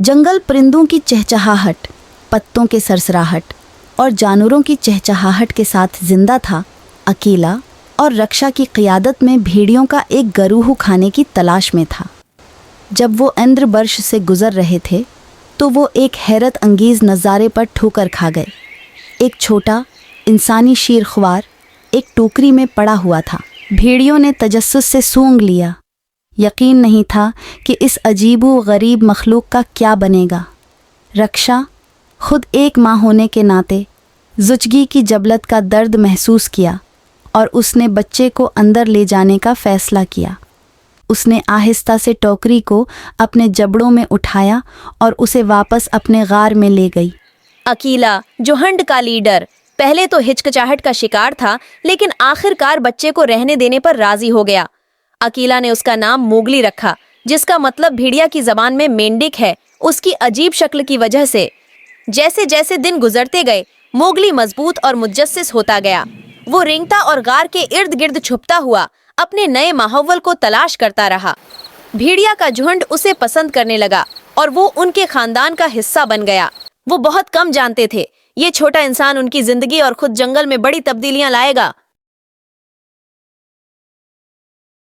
जंगल परिंदों की चहचहाहट, पत्तों के सरसराहट और जानवरों की चहचहाहट के साथ जिंदा था। अकीला और रक्षा की क़ियादत में भेड़ियों का एक गरूह खाने की तलाश में था। जब वो इंद्रबर्श से गुजर रहे थे तो वो एक हैरत अंगेज़ नज़ारे पर ठोकर खा गए। एक छोटा इंसानी शीरख्वार एक टोकरी में पड़ा हुआ था। भेड़ियों ने तजस्सुस से सूंघ लिया। यकीन नहीं था कि इस अजीबो गरीब मखलूक का क्या बनेगा। रक्षा खुद एक माँ होने के नाते ज़ुचगी की जबलत का दर्द महसूस किया और उसने बच्चे को अंदर ले जाने का फ़ैसला किया। उसने आहिस्ता से टोकरी को अपने जबड़ों में उठाया और उसे वापस अपने गार में ले गई। अकीला, जो हंड का लीडर, पहले तो हिचकिचाहट का शिकार था, लेकिन आखिरकार बच्चे को रहने देने पर राजी हो गया। अकीला ने उसका नाम मोगली रखा, जिसका मतलब भेड़िया की जबान में मेंढक है, उसकी अजीब शक्ल की वजह से। जैसे जैसे दिन गुजरते गए, मोगली मजबूत और मुजस्सिस होता गया। वो रेंगता और गार के इर्द गिर्द छुपता हुआ अपने नए माहौल को तलाश करता रहा। भेड़िया का झुंड उसे पसंद करने लगा और वो उनके खानदान का हिस्सा बन गया। वो बहुत कम जानते थे ये छोटा इंसान उनकी जिंदगी और खुद जंगल में बड़ी तब्दीलियां लाएगा।